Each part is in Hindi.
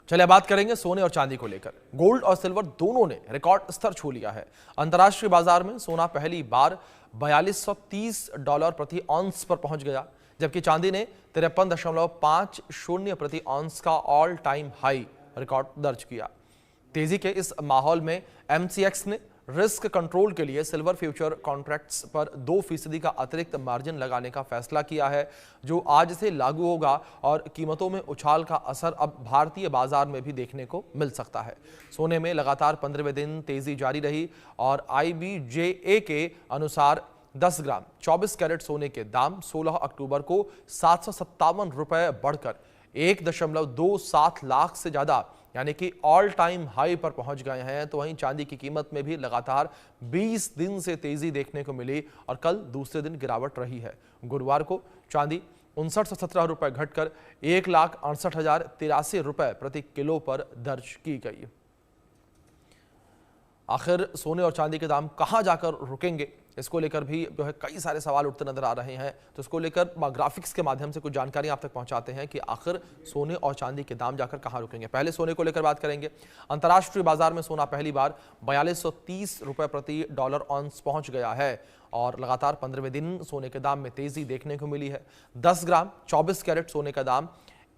चलिए बात करेंगे सोने और चांदी को लेकर। गोल्ड और सिल्वर दोनों ने रिकॉर्ड स्तर छू लिया है। अंतर्राष्ट्रीय बाजार में सोना पहली बार $4230 प्रति ऑन्स पर पहुंच गया, जबकि चांदी ने 53.50 प्रति ऑन्स का ऑल टाइम हाई रिकॉर्ड दर्ज किया। तेजी के इस माहौल में एमसीएक्स ने रिस्क कंट्रोल के लिए सिल्वर फ्यूचर कॉन्ट्रैक्ट्स पर 2% का अतिरिक्त मार्जिन लगाने का फैसला किया है, जो आज से लागू होगा और कीमतों में उछाल का असर अब भारतीय बाजार में भी देखने को मिल सकता है। सोने में लगातार 15वें दिन तेजी जारी रही और IBJA के अनुसार 10 ग्राम 24 कैरेट सोने के दाम 16 अक्टूबर को 757 रुपए बढ़कर 1.27 लाख से ज्यादा यानी कि ऑल टाइम हाई पर पहुंच गए हैं। तो वहीं चांदी की कीमत में भी लगातार 20 दिन से तेजी देखने को मिली और कल दूसरे दिन गिरावट रही है। गुरुवार को चांदी 5917 रुपए घटकर 1,68,083 रुपए प्रति किलो पर दर्ज की गई। आखिर सोने और चांदी के दाम कहां जाकर रुकेंगे, इसको लेकर भी जो है कई सारे सवाल उठते नजर आ रहे हैं। तो इसको लेकर ग्राफिक्स के माध्यम से कुछ जानकारी आप तक पहुंचाते हैं कि आखिर सोने और चांदी के दाम जाकर कहां रुकेंगे। पहले सोने को लेकर बात करेंगे। अंतर्राष्ट्रीय बाजार में सोना पहली बार 4230 रुपए प्रति डॉलर ऑन्स पहुंच गया है और लगातार 15वें दिन सोने के दाम में तेजी देखने को मिली है। 10 ग्राम 24 कैरेट सोने का दाम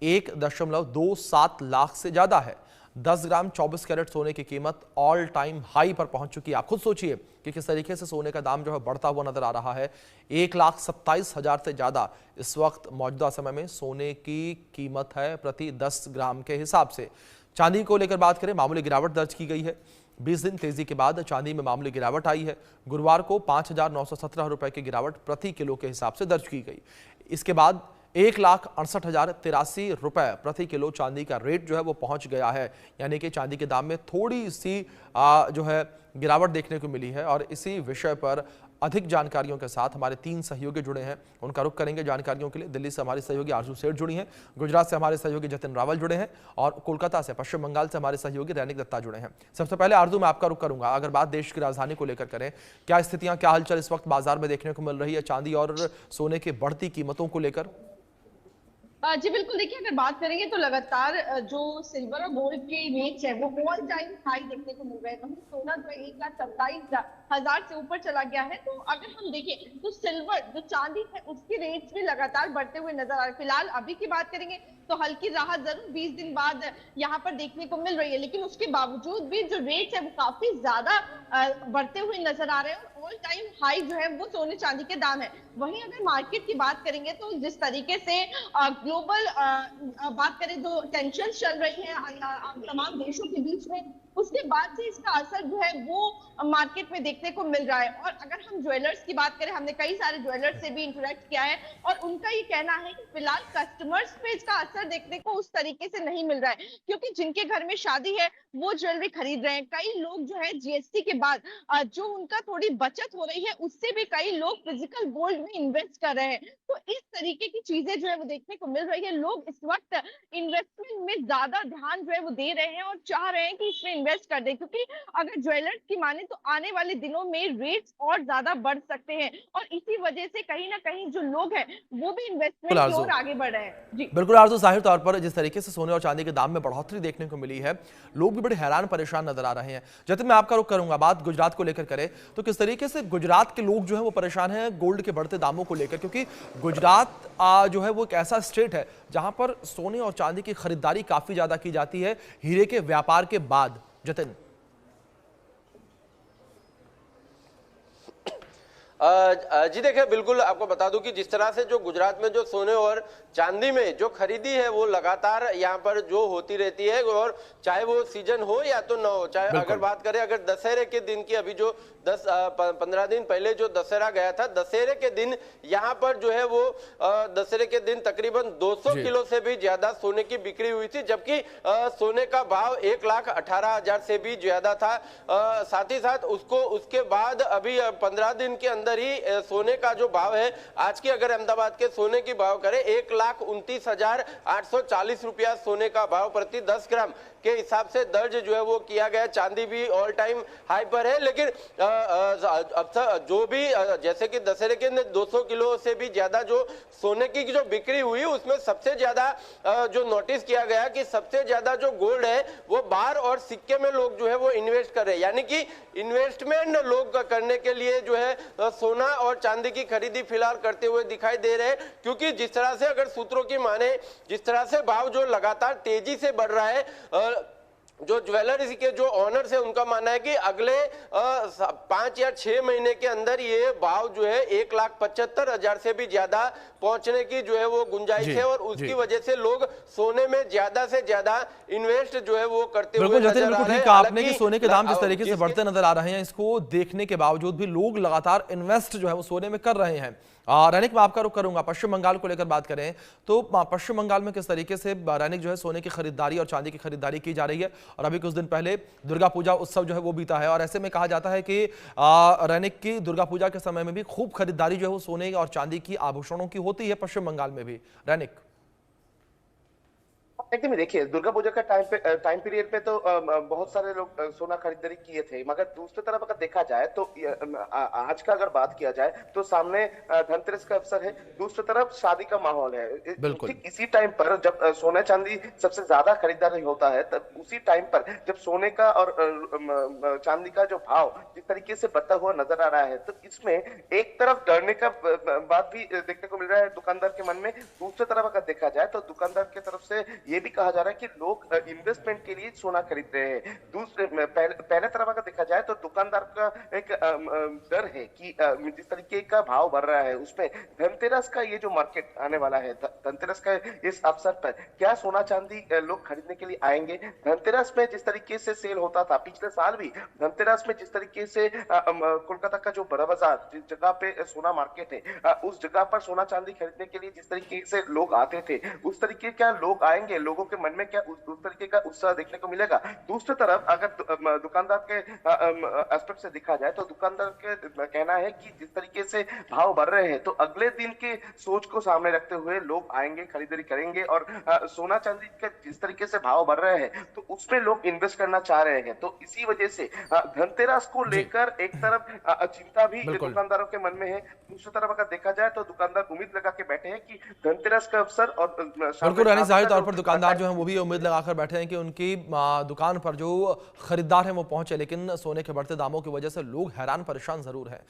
1.27 लाख से ज्यादा है। 10 ग्राम 24 कैरेट सोने की कीमत ऑल टाइम हाई पर पहुंच चुकी है। आप खुद सोचिए कि किस तरीके से सोने का दाम जो है बढ़ता हुआ नजर आ रहा है। 1,27,000 से ज्यादा इस वक्त मौजूदा समय में सोने की कीमत है प्रति 10 ग्राम के हिसाब से। चांदी को लेकर बात करें, मामूली गिरावट दर्ज की गई है। 20 दिन तेजी के बाद चांदी में मामूली गिरावट आई है। गुरुवार को 5,917 रुपए की गिरावट प्रति किलो के हिसाब से दर्ज की गई। इसके बाद 1,68,083 रुपए प्रति किलो चांदी का रेट जो है वो पहुंच गया है। यानी कि चांदी के दाम में थोड़ी सी जो है गिरावट देखने को मिली है। और इसी विषय पर अधिक जानकारियों के साथ हमारे 3 सहयोगी जुड़े हैं, उनका रुख करेंगे जानकारियों के लिए। दिल्ली से हमारी सहयोगी आरजू सेठ जुड़ी हैं, गुजरात से हमारे सहयोगी जतिन रावल जुड़े हैं और कोलकाता से पश्चिम बंगाल से हमारे सहयोगी रैनिक दत्ता जुड़े हैं। सबसे पहले आरजू में आपका रुख करूंगा। अगर बात देश की राजधानी को लेकर करें, क्या स्थितियां, क्या हलचल इस वक्त बाजार में देखने को मिल रही है चांदी और सोने की बढ़ती कीमतों को लेकर? जी बिल्कुल, देखिए अगर बात करेंगे तो लगातार जो सिल्वर और गोल्ड के रेट्स है वो ऑल टाइम हाई देखने को मिल रहे हैं। वहीं सोना जो है 1,27,000 से ऊपर चला गया है। तो अगर हम देखें तो सिल्वर जो चांदी है उसके रेट्स भी लगातार बढ़ते हुए नजर आ रहे हैं। फिलहाल अभी की बात करेंगे तो हल्की राहत जरूर 20 दिन बाद यहाँ पर देखने को मिल रही है, लेकिन उसके बावजूद भी जो रेट्स है वो काफी ज्यादा बढ़ते हुए नजर आ रहे हैं और ऑल टाइम हाई जो है वो सोने चांदी के दाम है। वहीं अगर मार्केट की बात करेंगे तो जिस तरीके से ग्लोबल बात करें जो टेंशन चल रही है तमाम देशों के बीच में, उसके बाद से इसका असर जो है वो मार्केट में देखने को मिल रहा है। और अगर हम ज्वेलर्स की बात करें, हमने कई सारे ज्वेलर्स से भी इंटरेक्ट किया है और उनका ये कहना है कि फिलहाल कस्टमर्स पे इसका असर देखने को उस तरीके से नहीं मिल रहा है, क्योंकि जिनके घर में शादी है वो ज्वेलरी खरीद रहे हैं। कई लोग जो है जीएसटी के बाद जो उनका थोड़ी बचत हो रही है उससे भी कई लोग फिजिकल गोल्ड में इन्वेस्ट कर रहे हैं। तो इस तरीके की चीजें जो है वो देखने को मिल रही है। लोग इस वक्त इन्वेस्टमेंट में ज्यादा ध्यान जो है वो दे रहे हैं और चाह रहे हैं कि इसमें इन्वेस्ट कर दे, क्योंकि अगर ज्वेलर्स की माने तो आने वाले दिनों में रेट्स और ज्यादा बढ़ सकते हैं और इसी वजह से कहीं ना कहीं जो लोग हैं वो भी इन्वेस्टमेंट की ओर आगे बढ़ रहे हैं। जी बिल्कुल आरजू, जाहिर तौर पर जिस तरीके से सोने और चांदी के दाम में बढ़ोतरी देखने को मिली है, लोग भी बड़े हैरान परेशान नजर आ रहे हैं। जतिन, मैं आपका रुख करूंगा। बात गुजरात को लेकर करें तो किस तरीके से गुजरात के लोग जो है वो परेशान हैं गोल्ड के बढ़ते दामों को लेकर, क्योंकि गुजरात जो है वो एक ऐसा स्टेट है जहां पर सोने और चांदी की खरीदारी काफी ज्यादा की जाती है हीरे के व्यापार के बाद। जतिन, जी देखिए, बिल्कुल आपको बता दूं कि जिस तरह से जो गुजरात में जो सोने और चांदी में जो खरीदी है वो लगातार यहाँ पर जो होती रहती है, और चाहे वो सीजन हो या तो ना हो, चाहे अगर बात करें अगर दशहरे के दिन की, अभी जो 10-15 दिन पहले जो दशहरा गया था, दशहरे के दिन यहाँ पर जो है वो दशहरे के दिन तकरीबन 200 किलो से भी ज्यादा सोने की बिक्री हुई थी, जबकि सोने का भाव 1,18,000 से भी ज्यादा था। साथ ही साथ उसके बाद अभी 15 दिन के अंदर अंदर ही सोने का जो भाव है, आज की अगर अहमदाबाद के सोने की भाव करें 1,29,840 रुपया सोने का भाव प्रति 10 ग्राम के हिसाब से दर्ज जो है वो किया गया। चांदी भी ऑल टाइम हाई पर है, लेकिन अब जो भी जैसे कि दशहरे के 200 किलो से भी ज्यादा जो सोने की जो बिक्री हुई, उसमें सबसे ज्यादा जो नोटिस किया गया कि सबसे ज्यादा जो गोल्ड है वो बार और सिक्के में लोग जो है वो इन्वेस्ट कर रहे हैं, यानी कि इन्वेस्टमेंट लोग करने के लिए जो है सोना और चांदी की खरीदी फिलहाल करते हुए दिखाई दे रहे हैं। क्योंकि जिस तरह से अगर सूत्रों की माने, जिस तरह से भाव जो लगातार तेजी से बढ़ रहा है, जो ज्वेलरी के जो ऑनर्स है उनका मानना है कि अगले 5 या 6 महीने के अंदर ये भाव जो है 1,75,000 से भी ज्यादा पहुंचने की जो है वो गुंजाइश है, और उसकी वजह से लोग सोने में ज्यादा से ज्यादा इन्वेस्ट जो है वो करते हुए नजर आ रहे हैं। आपने कि सोने के दाम जिस तरीके से बढ़ते नजर आ रहे हैं, इसको देखने के बावजूद भी लोग लगातार इन्वेस्ट जो है वो सोने में कर रहे हैं। रैनिक में आपका रुख करूंगा, पश्चिम बंगाल को लेकर बात करें तो पश्चिम बंगाल में किस तरीके से रैनिक जो है सोने की खरीदारी और चांदी की खरीदारी की जा रही है, और अभी कुछ दिन पहले दुर्गा पूजा उत्सव जो है वो बीता है, और ऐसे में कहा जाता है कि रैनिक की दुर्गा पूजा के समय में भी खूब खरीदारी जो है वो सोने और चांदी की आभूषणों की होती है पश्चिम बंगाल में भी। रैनिक एकदम देखिए, दुर्गा पूजा का टाइम पीरियड पे तो बहुत सारे लोग सोना खरीदारी किए थे, मगर दूसरी तरफ अगर देखा जाए तो आज का अगर बात किया जाए तो सामने धनतेरस का अवसर है, दूसरी तरफ शादी का माहौल है। ठीक इसी टाइम पर जब सोना चांदी सबसे ज्यादा खरीदारी होता है, तब उसी टाइम पर जब सोने का और चांदी का जो भाव जिस तरीके से बढ़ता हुआ नजर आ रहा है, तो इसमें एक तरफ डरने का बात भी देखने को मिल रहा है दुकानदार के मन में। दूसरी तरफ अगर देखा जाए तो दुकानदार की तरफ से ये भी कहा जा रहा है कि लोग इन्वेस्टमेंट के लिए सोना खरीद रहे हैं। पहले तरफ अगर देखा जाए तो दुकानदार का एक डर है कि जिस तरीके का भाव बढ़ रहा है, उसमें धनतेरस का ये जो मार्केट आने वाला है, धनतेरस का इस अवसर पर क्या सोना चांदी लोग खरीदने के लिए आएंगे। धनतेरस में जिस तरीके से सेल होता था पिछले साल भी, धनतेरस में जिस तरीके से कोलकाता का जो बड़ा बाजार जिस जगह पे सोना मार्केट है, उस जगह पर सोना चांदी खरीदने के लिए जिस तरीके से लोग आते थे, उस तरीके क्या लोग आएंगे, लोगों के मन में क्या उस तरीके का उत्साह देखने को मिलेगा। दूसरी तरफ अगर दुकानदार के एस्पेक्ट से देखा जाए तो दुकानदार के कहना है कि जिस तरीके से भाव बढ़ रहे हैं, तो अगले दिन के सोच को सामने रखते हुए लोग आएंगे, खरीदारी करेंगे, और सोना चांदी के जिस तरीके से भाव बढ़ रहे हैं तो उसमें लोग इन्वेस्ट करना चाह रहे हैं। तो इसी वजह से धनतेरस को लेकर एक तरफ चिंता भी दुकानदारों के मन में है, दूसरी तरफ अगर देखा जाए तो दुकानदार उम्मीद लगा के बैठे हैं कि धनतेरस का अवसर और जाहिर तौर पर दुकानदार जो है वो भी उम्मीद लगाकर बैठे हैं कि उनकी दुकान पर जो खरीदार हैं वो पहुंचे, लेकिन सोने के बढ़ते दामों की वजह से लोग हैरान परेशान जरूर हैं।